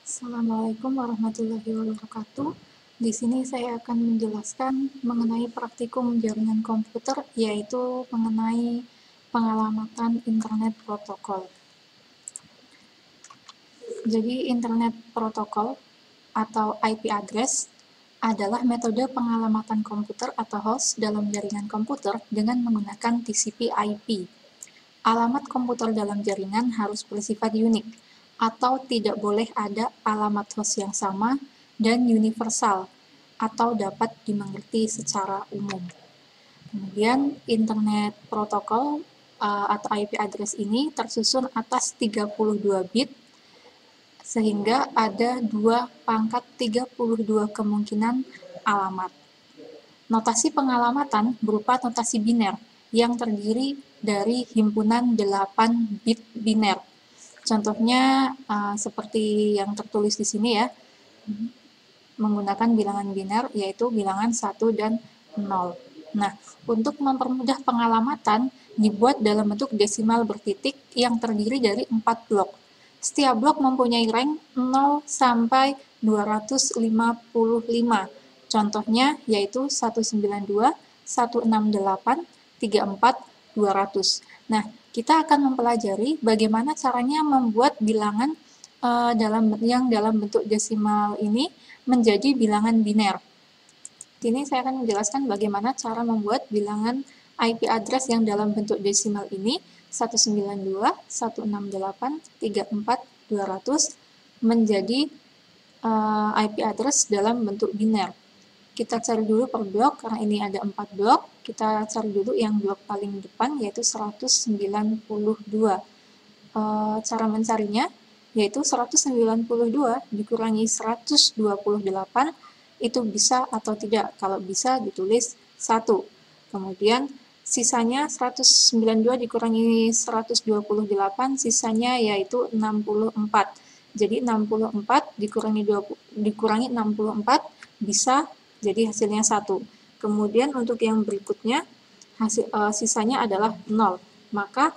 Assalamualaikum warahmatullahi wabarakatuh. Di sini saya akan menjelaskan mengenai praktikum jaringan komputer, yaitu mengenai pengalamatan internet protokol. Jadi, internet protokol atau IP address adalah metode pengalamatan komputer atau host dalam jaringan komputer dengan menggunakan TCP/IP. Alamat komputer dalam jaringan harus bersifat unik, atau tidak boleh ada alamat host yang sama dan universal, atau dapat dimengerti secara umum. Kemudian, internet protokol atau IP address ini tersusun atas 32 bit, sehingga ada 2 × 32 kemungkinan alamat. Notasi pengalamatan berupa notasi biner yang terdiri dari himpunan 8 bit biner. Contohnya seperti yang tertulis di sini ya, menggunakan bilangan biner yaitu bilangan 1 dan 0. Nah, untuk mempermudah pengalamatan dibuat dalam bentuk desimal bertitik yang terdiri dari 4 blok. Setiap blok mempunyai rank 0 sampai 255. Contohnya yaitu 192, 168, 34, 200. Nah, kita akan mempelajari bagaimana caranya membuat bilangan dalam bentuk desimal ini menjadi bilangan biner. Kini saya akan menjelaskan bagaimana cara membuat bilangan IP address yang dalam bentuk desimal ini 192, 168, 34, 200 menjadi IP address dalam bentuk biner. Kita cari dulu per blok, karena ini ada 4 blok. Kita cari dulu yang blok paling depan, yaitu 192. Cara mencarinya, yaitu 192 dikurangi 128, itu bisa atau tidak. Kalau bisa, ditulis 1. Kemudian, sisanya 192 dikurangi 128, sisanya yaitu 64. Jadi, 64 dikurangi 64, bisa jadi hasilnya 1. Kemudian untuk yang berikutnya, sisanya adalah 0. Maka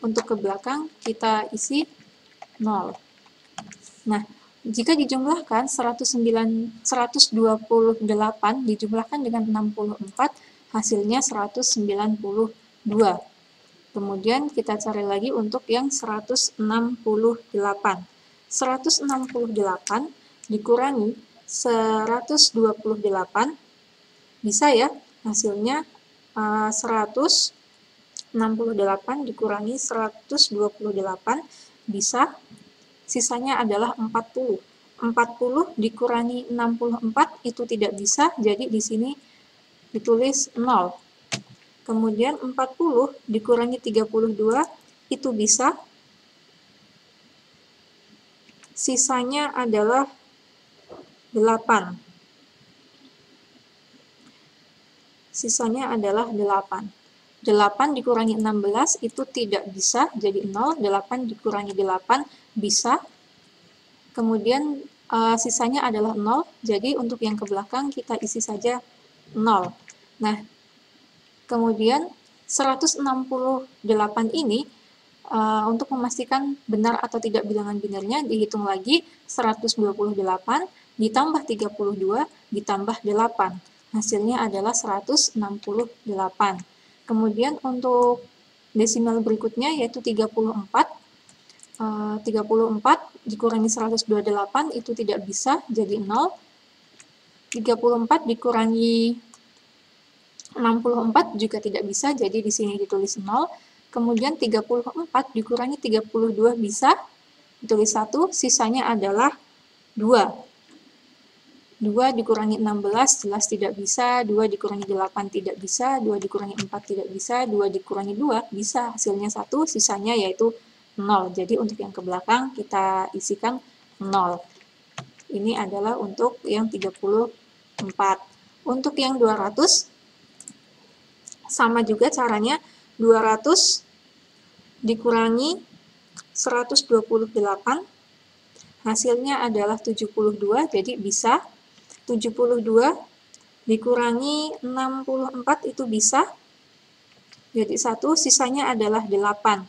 untuk ke belakang kita isi 0. Nah, jika dijumlahkan 128 dijumlahkan dengan 64, hasilnya 192. Kemudian kita cari lagi untuk yang 168. 168 dikurangi 128, bisa ya, hasilnya 168 dikurangi 128, bisa, sisanya adalah 40. 40 dikurangi 64 itu tidak bisa, jadi di sini ditulis 0. Kemudian 40 dikurangi 32 itu bisa, sisanya adalah 8. Sisanya adalah 8. 8 dikurangi 16 itu tidak bisa, jadi 0. 8 dikurangi 8 bisa. Kemudian sisanya adalah 0, jadi untuk yang ke belakang kita isi saja 0. Nah, kemudian 168 ini untuk memastikan benar atau tidak bilangan binernya, dihitung lagi 128 ditambah 32 ditambah 8. Hasilnya adalah 168. Kemudian untuk desimal berikutnya yaitu 34. 34 dikurangi 128 itu tidak bisa, jadi 0. 34 dikurangi 64 juga tidak bisa, jadi di sini ditulis 0. Kemudian 34 dikurangi 32 bisa, ditulis 1, sisanya adalah 2. 2 dikurangi 16 jelas tidak bisa, 2 dikurangi 8 tidak bisa, 2 dikurangi 4 tidak bisa, 2 dikurangi 2 bisa, hasilnya 1, sisanya yaitu 0. Jadi untuk yang ke belakang kita isikan 0. Ini adalah untuk yang 34. Untuk yang 200, sama juga caranya, 200 dikurangi 128, hasilnya adalah 72, jadi bisa. 72 dikurangi 64 itu bisa, jadi 1, sisanya adalah 8.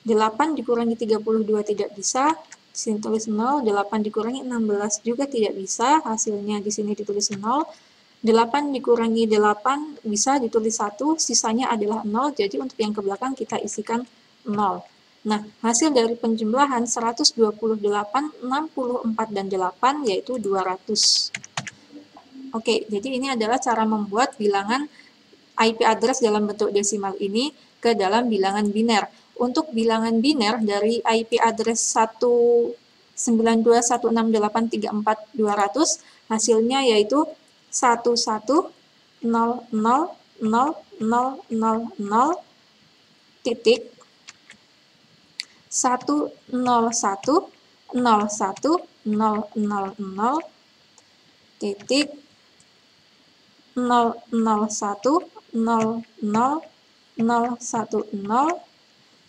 8 dikurangi 32 tidak bisa, Di sini tulis 0, 8 dikurangi 16 juga tidak bisa, hasilnya di sini ditulis 0. 8 dikurangi 8 bisa ditulis 1, sisanya adalah 0, jadi untuk yang ke belakang kita isikan 0. Nah, hasil dari penjumlahan 128, 64, dan 8 yaitu 200. Oke, jadi ini adalah cara membuat bilangan IP address dalam bentuk desimal ini ke dalam bilangan biner. Untuk bilangan biner dari IP address 192.168.34.200 hasilnya yaitu 11000000 titik 101.01000 titik 001.00010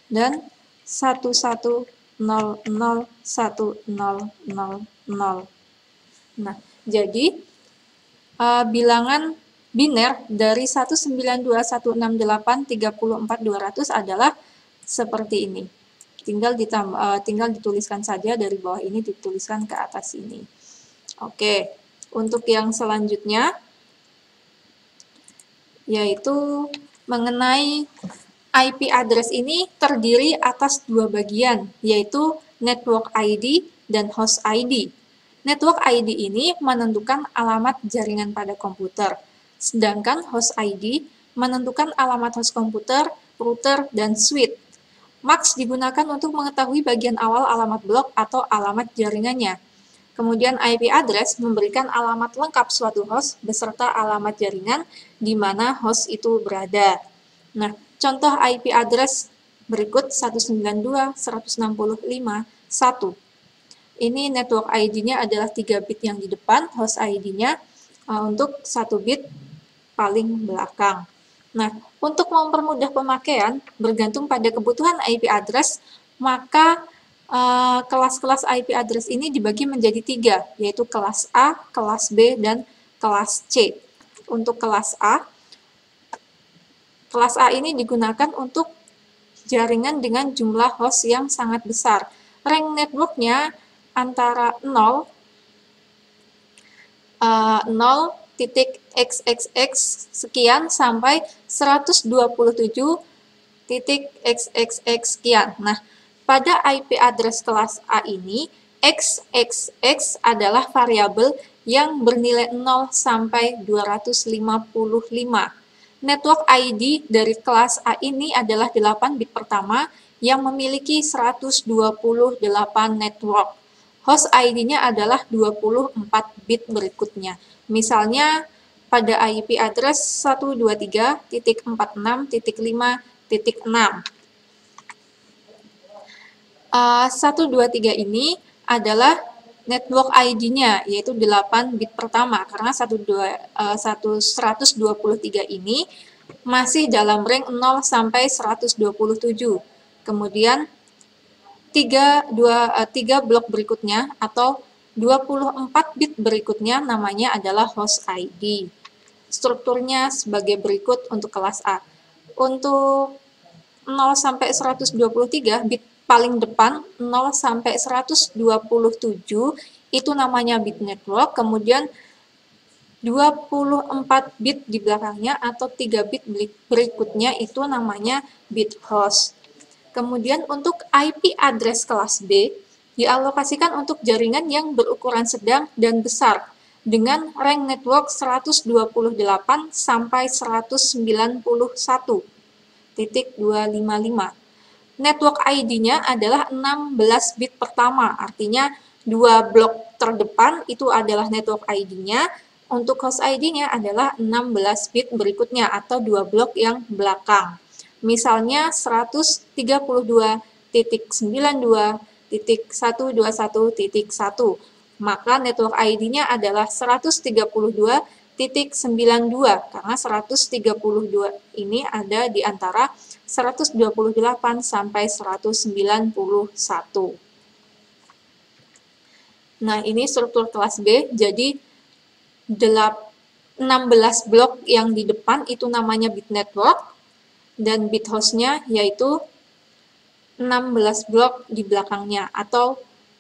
dan 11001000. Nah, jadi bilangan biner dari 192.168.34.200 adalah seperti ini. Tinggal dituliskan saja dari bawah ini, dituliskan ke atas ini. Oke, untuk yang selanjutnya yaitu mengenai IP address ini terdiri atas dua bagian, yaitu network ID dan host ID. Network ID ini menentukan alamat jaringan pada komputer, sedangkan host ID menentukan alamat host komputer, router, dan switch. MAX digunakan untuk mengetahui bagian awal alamat blok atau alamat jaringannya. Kemudian IP address memberikan alamat lengkap suatu host beserta alamat jaringan di mana host itu berada. Nah, contoh IP address berikut 192.165.1. Ini network ID-nya adalah 3 bit yang di depan, host ID-nya untuk 1 bit paling belakang. Nah, untuk mempermudah pemakaian, bergantung pada kebutuhan IP address, maka kelas-kelas IP address ini dibagi menjadi 3, yaitu kelas A, kelas B, dan kelas C. Untuk kelas A ini digunakan untuk jaringan dengan jumlah host yang sangat besar. Rank networknya antara 0.xxx sekian sampai 127.xxx sekian. Nah, pada IP address kelas A ini, xxx adalah variabel yang bernilai 0 sampai 255. Network ID dari kelas A ini adalah 8 bit pertama yang memiliki 128 network. Host ID-nya adalah 24 bit berikutnya. Misalnya pada IP address 123.46.5.6. 123 ini adalah network ID-nya, yaitu 8 bit pertama, karena 123 ini masih dalam rank 0 sampai 127. Kemudian 3 blok berikutnya atau 24 bit berikutnya namanya adalah host ID. Strukturnya sebagai berikut untuk kelas A. Untuk 0 sampai 123 bit paling depan 0 sampai 127 itu namanya bit network, kemudian 24 bit di belakangnya atau 3 bit berikutnya itu namanya bit host. Kemudian untuk IP address kelas B dialokasikan untuk jaringan yang berukuran sedang dan besar dengan rank network 128 sampai 191.255. Network ID-nya adalah 16 bit pertama, artinya 2 blok terdepan itu adalah network ID-nya, untuk host ID-nya adalah 16 bit berikutnya atau 2 blok yang belakang. Misalnya 132.92.121.1, maka network ID-nya adalah 132.92 karena 132 ini ada di antara 128 sampai 191. Nah, ini struktur kelas B, jadi 16 blok yang di depan itu namanya bit network, dan bit hostnya yaitu 16 blok di belakangnya, atau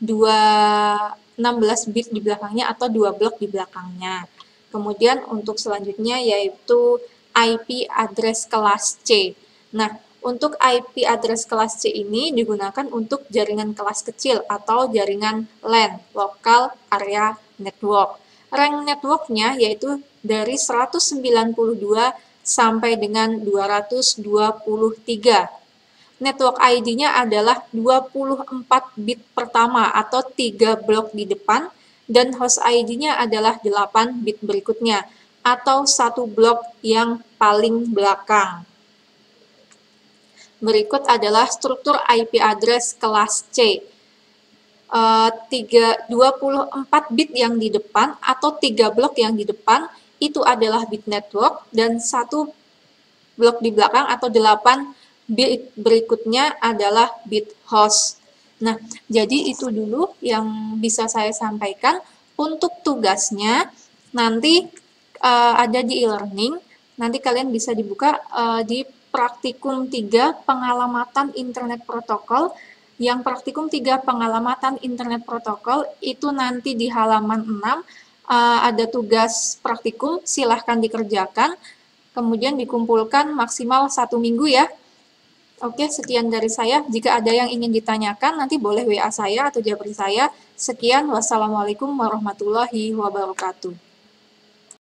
16 bit di belakangnya atau 2 blok di belakangnya. Kemudian untuk selanjutnya yaitu IP address kelas C. Nah, untuk IP address kelas C ini digunakan untuk jaringan kelas kecil atau jaringan LAN, Local Area Network. Rank networknya yaitu dari 192 sampai dengan 223. Network ID-nya adalah 24 bit pertama atau 3 blok di depan, dan host ID-nya adalah 8 bit berikutnya atau 1 blok yang paling belakang. Berikut adalah struktur IP address kelas C. 24 bit yang di depan atau 3 blok yang di depan itu adalah bit network, dan 1 blok di belakang atau 8 bit berikutnya adalah bit host. Nah, jadi itu dulu yang bisa saya sampaikan. Untuk tugasnya nanti ada di e-learning, nanti kalian bisa dibuka di praktikum 3 pengalamatan internet protokol. Yang praktikum 3 pengalamatan internet protokol itu nanti di halaman 6 ada tugas praktikum, silahkan dikerjakan, kemudian dikumpulkan maksimal 1 minggu ya. Oke, sekian dari saya. Jika ada yang ingin ditanyakan, nanti boleh WA saya atau japri saya. Sekian, wassalamualaikum warahmatullahi wabarakatuh.